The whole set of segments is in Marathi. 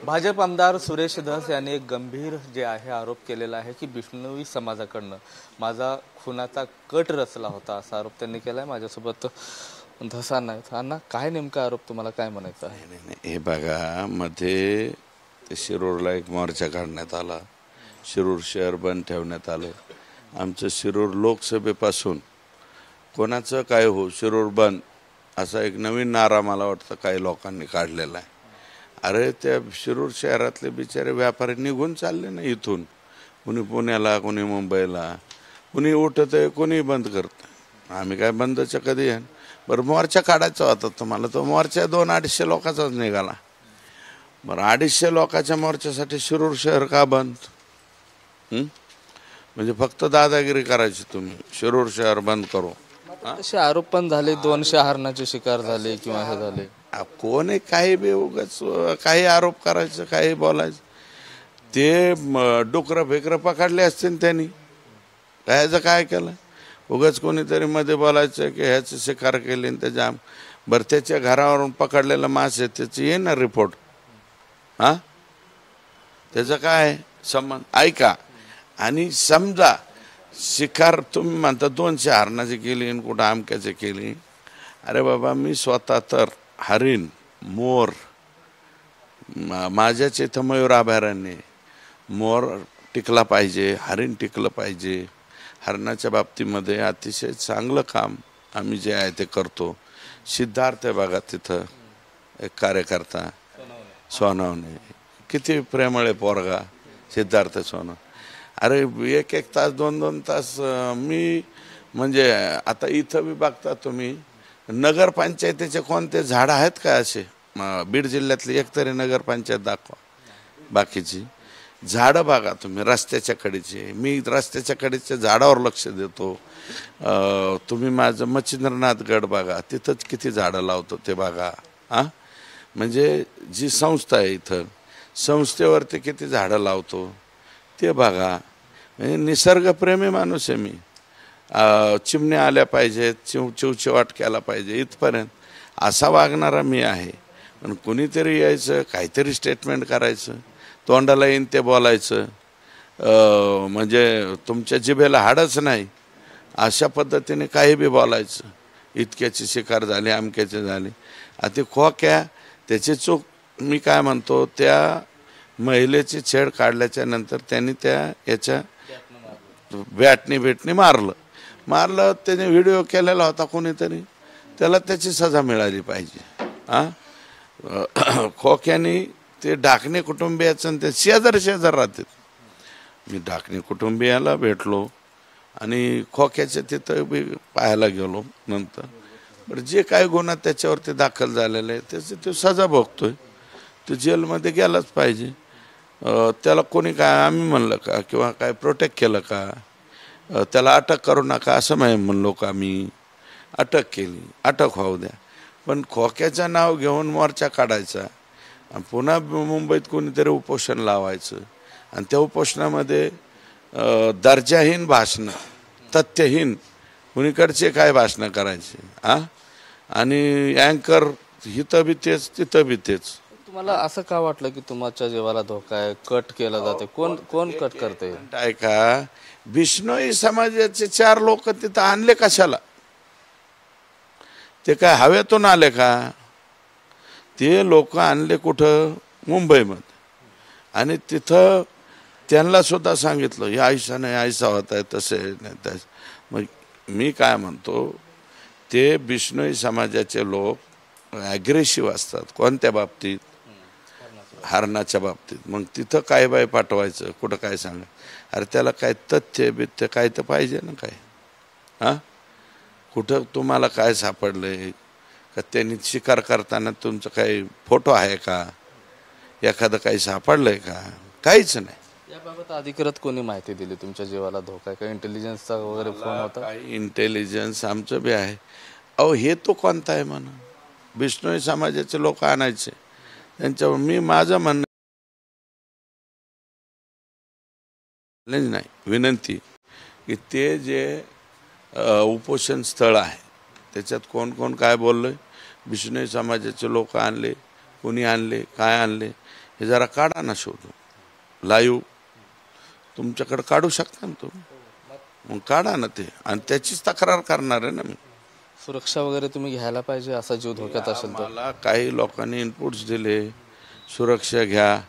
भाजप आमदार सुरेश धस यांनी एक गंभीर जे आहे आरोप केलेला आहे की बिष्णोई समाजाकडनं माझा खुनाचा कट रचला होता असा आरोप त्यांनी केलाय। माझ्यासोबत धसांना काय नेमका आरोप तुम्हाला काय म्हणायचं आहे? नाही हे बघा, मध्ये ते शिरूरला एक मोर्चा काढण्यात आला, शिरूर शहर बंद ठेवण्यात आलं। आमचं शिरूर लोकसभेपासून कोणाचं काय हो शिरूर बंद असा एक नवीन नारा मला वाटतं काही लोकांनी काढलेला आहे। अरे त्या शिरूर शहरातले बिचारे व्यापारी निघून चालले ना इथून, कोणी पुण्याला, कोणी मुंबईला, कोणी उठत आहे, कोणी बंद करतं। आम्ही काय बंदचं कधी आहे? बरं मोर्चा काढायचा होता तुम्हाला, तो मोर्चा 200-250 लोकांचाच निघाला। बरं 250 लोकांच्या मोर्चासाठी शिरूर शहर का बंद? म्हणजे फक्त दादागिरी करायची तुम्ही, शिरूर शहर बंद करू असे आरोप पण झाले, 200 हरणाचे शिकार झाले किंवा हे झाले। कोण आहे काही बी उगाच काही आरोप करायचं, काही बोलायचं। ते डुकरं फेकरं पकडले असतील त्यांनी, ह्याचं काय केलं? उगाच कोणीतरी मध्ये बोलायचं की ह्याचं शिकार केले आणि त्याच्या बरं त्याच्या घरावरून पकडलेलं मास आहे त्याची येईल ना रिपोर्ट। त्याचं काय संबंध? ऐका, आणि समजा शिकार तुम्ही म्हणता 200 हरणाची केली आणि कुठं आमक्याची केली। अरे बाबा, मी स्वतः तर हरिण, मोर, माझ्याच इथं मयूर अभयारण्य, मोर टिकला पाहिजे, हरिण टिकलं पाहिजे। हरणाच्या बाबतीमध्ये अतिशय चांगलं काम आम्ही जे आहे ते करतो। सिद्धार्थ आहे बघा तिथं एक कार्यकर्ता, सोनवणे, किती प्रेमळ आहे पोरगा सिद्धार्थ सोनवणे। अरे 1-1 तास 2-2 तास मी म्हणजे आता इथं बी बघता तुम्ही, नगरपंचायतीचे कोणते झाडं आहेत का असे बीड जिल्ह्यातली एकतरी नगरपंचायत दाखवा। बाकीची झाडं बघा तुम्ही रस्त्याच्या कडेचे, मी रस्त्याच्या कडेच्या झाडावर लक्ष देतो। तुम्ही माझं मच्छिंद्रनाथ गड बघा, तिथंच किती झाडं लावतो ते बघा। म्हणजे जी संस्था आहे इथं, संस्थेवरती किती झाडं लावतो ते बघा। म्हणजे निसर्गप्रेमी माणूस आहे मी। चिमण्या आल्या पाहिजेत, चिवचिवाट केला पाहिजे इथपर्यंत असा वागणारा मी आहे। पण कुणीतरी यायचं, काहीतरी स्टेटमेंट करायचं, तोंडाला येईन ते बोलायचं, म्हणजे तुमच्या जिभेला हाडच नाही अशा पद्धतीने काही बी बोलायचं। इतक्याची शिकार झाली, अमक्याचे झाले, आता खोक्या त्याची चूक। मी काय म्हणतो, त्या महिलेची छेड काढल्याच्या नंतर त्यांनी त्या याच्या बॅटनी मारलं त्याने व्हिडिओ केलेला होता कोणीतरी, त्याला त्याची सजा मिळाली पाहिजे। खोक्याने ते ढाकणे कुटुंबियाचं ते शेजार राहतात। मी ढाकणे कुटुंबियाला भेटलो आणि खोक्याच्या तिथं बी पाहायला गेलो नंतर। बरं जे काय गुन्हा त्याच्यावरती दाखल झालेला आहे त्याची तो सजा भोगतोय, तो जेलमध्ये गेलाच पाहिजे। त्याला कोणी काय आम्ही म्हणलं का किंवा काय प्रोटेक्ट केलं का? त्याला अटक करू नका असं म्हणलो का? मी अटक केली, अटक होऊ द्या। पण खोक्याचं नाव घेऊन मोर्चा काढायचा, पुन्हा मुंबईत कोणीतरी उपोषण लावायचं आणि त्या उपोषणामध्ये दर्जाहीन भाषणं, तथ्यहीन कुणीकडचे काय भाषणं करायचे। आणि अँकर इथं बी तेच तिथं बी तेच। तुम्हाला असं का वाटलं की तुमच्या जीवाला धोका आहे, कट केला जाते? कोण कट करते? ऐका, बिष्णोई समाजाचे 4 लोक तिथं आणले कशाला? ते काय हवेतून आले का? ते लोक आणले कुठं? मुंबईमध्ये। आणि तिथं त्यांना सुद्धा सांगितलं या आयसा नाही, आयसा होता आहे, तसे नाही तसे। मग मी काय म्हणतो, ते बिष्णोई समाजाचे लोक ॲग्रेसिव्ह असतात। कोणत्या बाबतीत? हरणाच्या बाबतीत। मग तिथं काय बाय पाठवायचं, कुठं काय सांगा? अरे त्याला काय तथ्य बिथ्य काय तर पाहिजे ना काय? कुठं तुम्हाला काय सापडलंय का? त्यांनी शिकार करताना तुमचं काही फोटो आहे का? एखादं काही सापडलंय का? काहीच नाही। याबाबत अधिकृत कोणी माहिती दिली तुमच्या जीवाला धोका आहे का? इंटेलिजन्सचा वगैरे फोन होता? काही इंटेलिजन्स आमचं बी आहे। अहो हे तो कोणता आहे म्हणा? बिष्णोई समाजाचे लोक आणायचे त्यांच्यावर। मी माझं म्हणणं नाही, विनंती की ते जे उपोषण स्थळ आहे त्याच्यात कोण कोण काय बोललं, बिष्णोई समाजाचे लोक आणले, कोणी आणले, काय आणले, हे जरा काढा ना शोधून लाईव्ह, तुमच्याकडे काढू शकता ना तुम्ही, मग काढा ना ते, आणि त्याचीच तक्रार करणार आहे ना मी. सुरक्षा वगैरे तुम्ही घ्यायला पाहिजे, असा जीव धोक्यात असेल तर. मला काही लोकांनी इनपुट्स दिले, सुरक्षा घ्या.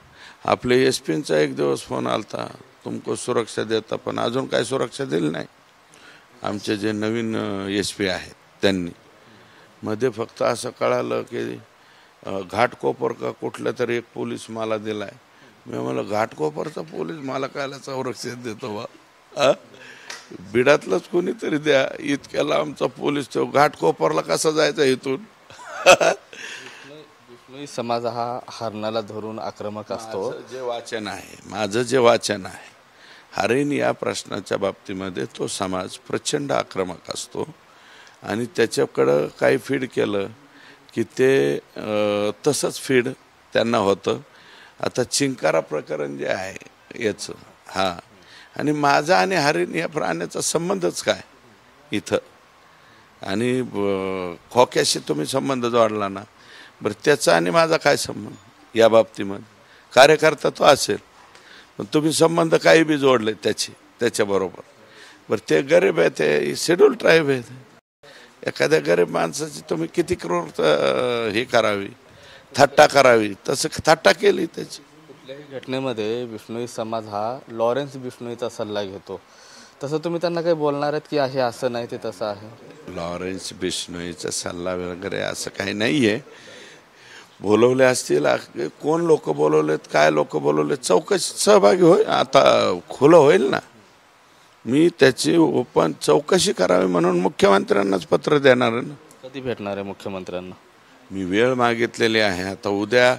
आपले SP-चा एक दिवस फोन आलता, तुमको सुरक्षा देता, पण अजून काही सुरक्षा दिली नाही. आमचे जे नवीन SP आहेत त्यांनी मध्ये फक्त असं कळालं की घाटकोपर का कुठला तरी एक पोलीस मला दिलाय. मी म्हणलं घाटकोपरचा पोलीस मला कायला संरक्षण देतो बा, बिडातलंच कोणीतरी द्या, इतक्याला आमचा पोलीस तो घाटकोपरला कसा जायचा इथून. बिष्णोई समाज हा हरणाला धरून आक्रमक असतो. माझं जे वाचन आहे, हरिण या प्रश्नाच्या बाबतीमध्ये तो समाज प्रचंड आक्रमक असतो, आणि त्याच्याकडं काही फीड केलं की ते तसंच फीड त्यांना होतं. आता चिंकारा प्रकरण जे आहे याचं, आणि माझा आणि हरिण या प्राण्याचा संबंधच काय इथं, आणि खोक्याशी तुम्ही संबंध जोडला ना, बरं त्याचा आणि माझा काय संबंध या बाबतीमध्ये. कार्यकर्ता तो असेल, पण तुम्ही संबंध काही बी जोडले त्याच्याबरोबर. बरं ते गरीब आहे, ते शेड्यूल ट्राईब आहे. एखाद्या गरीब माणसाची तुम्ही किती क्रूर हे करावी, थट्टा करावी, तसं थट्टा केली त्याची. कुठल्याही घटनेमध्ये बिष्णोई समाज हा लॉरेन्स बिष्णोईचा सल्ला घेतो, तसं तुम्ही त्यांना काही बोलणार आहेत की आहे असं नाही ते तसं आहे? लॉरेन्स बिष्णोईचा सल्ला वगैरे असं काही नाही आहे. बोलवले असतील, कोण लोक बोलवलेत, काय लोक बोलवलेत, चौकशी सहभागी होईल. आता खुलं होईल ना, मी त्याची ओपन चौकशी करावी म्हणून मुख्यमंत्र्यांनाच पत्र देणार आहे ना. कधी भेटणार आहे मुख्यमंत्र्यांना? मी वेळ मागितलेली आहे. आता उद्या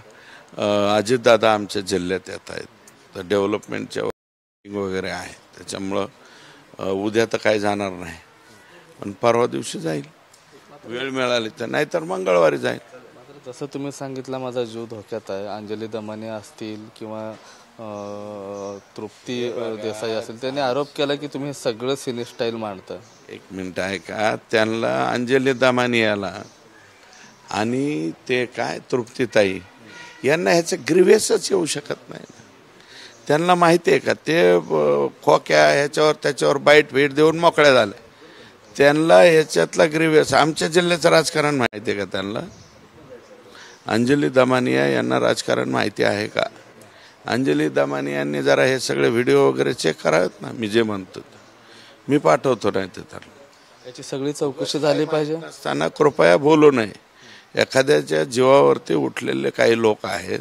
अजितदादा आमच्या जिल्ह्यात येत आहेत, तर डेव्हलपमेंटच्या वगैरे आहे, त्याच्यामुळं उद्या तर काही जाणार नाही, पण परवा दिवशी जाईल वेळ मिळाली तर, नाहीतर मंगळवारी जाईल. जसं तुम्ही सांगितलं माझा जीव धोक्यात आहे, अंजली दमाने असतील किंवा तृप्ती देसाई असेल, त्यांनी आरोप केला की तुम्ही सगळं सिने स्टाईल मांडता. एक मिनिट आहे का, त्यांना अंजली दमानी याला आणि ते काय तृप्तीताई यांना ह्याचं ग्रीव्हियसच येऊ शकत नाही. त्यांना माहिती आहे का, ते खोक्या ह्याच्यावर त्याच्यावर बाईट भेट देऊन मोकळ्या झाल्या. त्यांना ह्याच्यातला ग्रीव्हियस, आमच्या जिल्ह्याचं राजकारण माहिती आहे का त्यांना? अंजली दमानिया यांना राजकारण माहिती आहे का? अंजली दमानियांनी जरा हे सगळे व्हिडिओ वगैरे चेक करावेत ना. मी जे म्हणतो मी पाठवतो, नाही ते तर याची सगळी चौकशी झाली पाहिजे. असताना कृपया बोलू नये. एखाद्याच्या जीवावरती उठलेले काही लोक आहेत,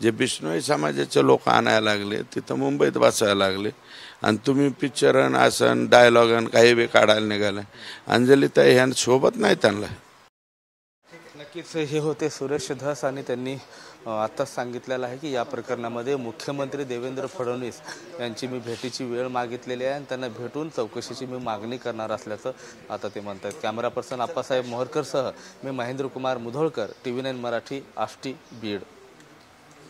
जे बिष्णोई समाजाचे लोक आणायला लागले, तिथं मुंबईत बसायला लागले, आणि तुम्ही पिक्चरन आसन डायलॉगन काही बी काढायला निघाले. अंजलीताई ह्या सोबत नाही त्यांना. नक्कीच हे होते सुरेश धस, आणि त्यांनी आत्ताच सांगितलेलं आहे की या प्रकरणामध्ये मुख्यमंत्री देवेंद्र फडणवीस यांची मी भेटीची वेळ मागितलेली आहे, आणि त्यांना भेटून चौकशीची मी मागणी करणार असल्याचं आता ते म्हणतात. कॅमेरा पर्सन आप्पासाहेब मोहरकरसह मी महेंद्र कुमार मुधोळकर, TV9 मराठी, आष्टी, बीड.